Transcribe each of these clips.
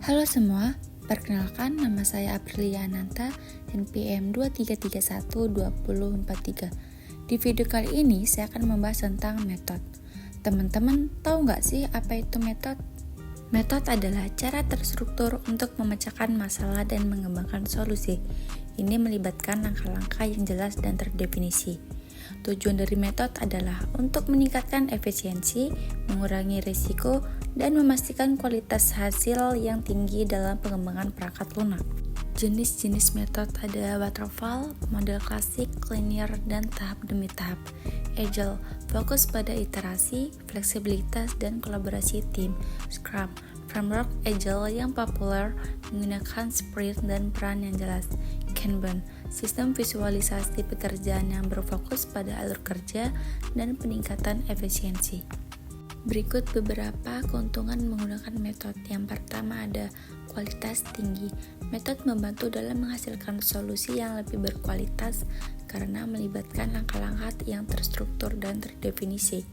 Halo semua, perkenalkan nama saya Aprilia Ananta, NPM 23312043. Di video kali ini saya akan membahas tentang metode. Teman-teman tahu nggak sih apa itu metode? Metode adalah cara terstruktur untuk memecahkan masalah dan mengembangkan solusi. Ini melibatkan langkah-langkah yang jelas dan terdefinisi. Tujuan dari metode adalah untuk meningkatkan efisiensi, mengurangi risiko, dan memastikan kualitas hasil yang tinggi dalam pengembangan perangkat lunak. Jenis-jenis metode ada waterfall, model klasik, linear, dan tahap demi tahap. Agile, fokus pada iterasi, fleksibilitas, dan kolaborasi tim. Scrum, framework Agile yang populer menggunakan sprint dan peran yang jelas. Kanban, sistem visualisasi pekerjaan yang berfokus pada alur kerja dan peningkatan efisiensi. Berikut beberapa keuntungan menggunakan metode. Yang pertama ada kualitas tinggi. Metode membantu dalam menghasilkan solusi yang lebih berkualitas karena melibatkan langkah-langkah yang terstruktur dan terdefinisi.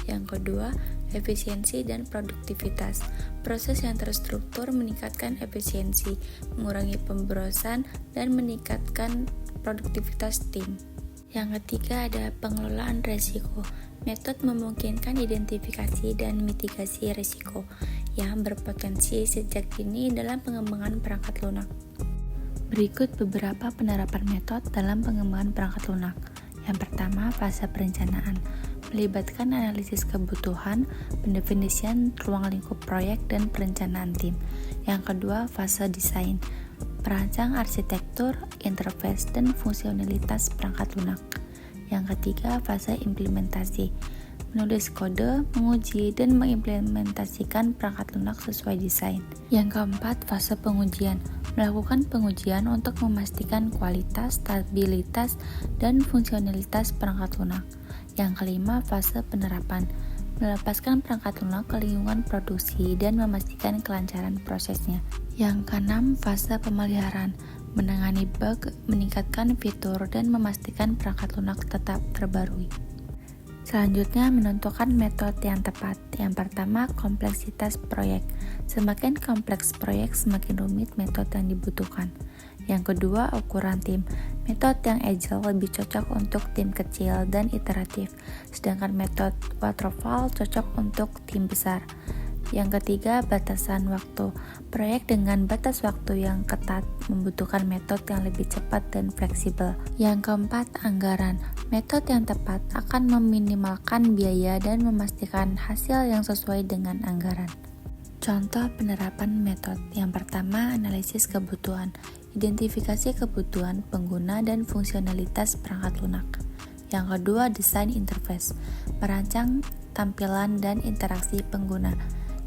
Yang kedua, efisiensi dan produktivitas. Proses yang terstruktur meningkatkan efisiensi, mengurangi pemborosan, dan meningkatkan produktivitas tim. Yang ketiga ada pengelolaan risiko. Metode memungkinkan identifikasi dan mitigasi risiko yang berpotensi sejak dini dalam pengembangan perangkat lunak. Berikut beberapa penerapan metode dalam pengembangan perangkat lunak. Yang pertama, fase perencanaan. Melibatkan analisis kebutuhan, pendefinisian ruang lingkup proyek, dan perencanaan tim. Yang kedua, fase desain. Perancang arsitektur, interface, dan fungsionalitas perangkat lunak. Yang ketiga, fase implementasi. Menulis kode, menguji, dan mengimplementasikan perangkat lunak sesuai desain. Yang keempat, fase pengujian. Melakukan pengujian untuk memastikan kualitas, stabilitas, dan fungsionalitas perangkat lunak. Yang kelima, fase penerapan. Melepaskan perangkat lunak ke lingkungan produksi dan memastikan kelancaran prosesnya. Yang keenam, fase pemeliharaan. Menangani bug, meningkatkan fitur, dan memastikan perangkat lunak tetap terbarui. Selanjutnya, menentukan metode yang tepat. Yang pertama, kompleksitas proyek. Semakin kompleks proyek, semakin rumit metode yang dibutuhkan. Yang kedua, ukuran tim. Metode yang agile lebih cocok untuk tim kecil dan iteratif, sedangkan metode waterfall cocok untuk tim besar. Yang ketiga, batasan waktu. Proyek dengan batas waktu yang ketat membutuhkan metode yang lebih cepat dan fleksibel. Yang keempat, anggaran. Metode yang tepat akan meminimalkan biaya dan memastikan hasil yang sesuai dengan anggaran. Contoh penerapan metode. Yang pertama, analisis kebutuhan. Identifikasi kebutuhan pengguna dan fungsionalitas perangkat lunak. Yang kedua, desain interface. Merancang tampilan dan interaksi pengguna.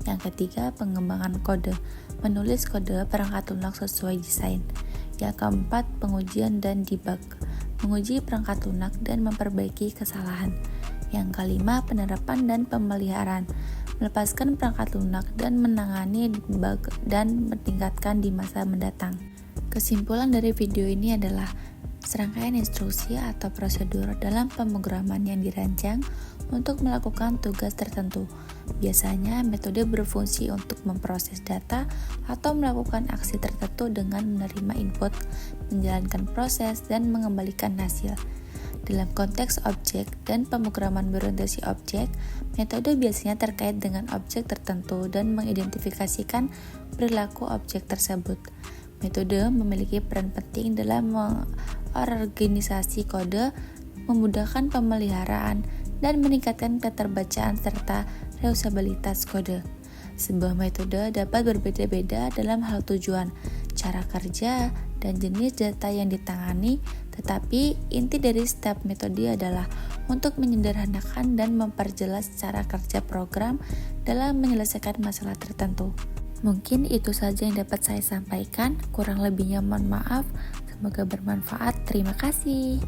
Yang ketiga, pengembangan kode. Menulis kode perangkat lunak sesuai desain. Yang keempat, pengujian dan debug. Menguji perangkat lunak dan memperbaiki kesalahan. Yang kelima, penerapan dan pemeliharaan. Melepaskan perangkat lunak dan menangani bug dan meningkatkan di masa mendatang. Kesimpulan dari video ini adalah serangkaian instruksi atau prosedur dalam pemrograman yang dirancang untuk melakukan tugas tertentu. Biasanya metode berfungsi untuk memproses data atau melakukan aksi tertentu dengan menerima input, menjalankan proses, dan mengembalikan hasil. Dalam konteks objek dan pemrograman berorientasi objek, metode biasanya terkait dengan objek tertentu dan mengidentifikasikan perilaku objek tersebut. Metode memiliki peran penting dalam mengorganisasi kode, memudahkan pemeliharaan, dan meningkatkan keterbacaan serta reusabilitas kode. Sebuah metode dapat berbeda-beda dalam hal tujuan, cara kerja, dan jenis data yang ditangani, tetapi inti dari setiap metode adalah untuk menyederhanakan dan memperjelas cara kerja program dalam menyelesaikan masalah tertentu. Mungkin itu saja yang dapat saya sampaikan, kurang lebihnya mohon maaf, semoga bermanfaat, terima kasih.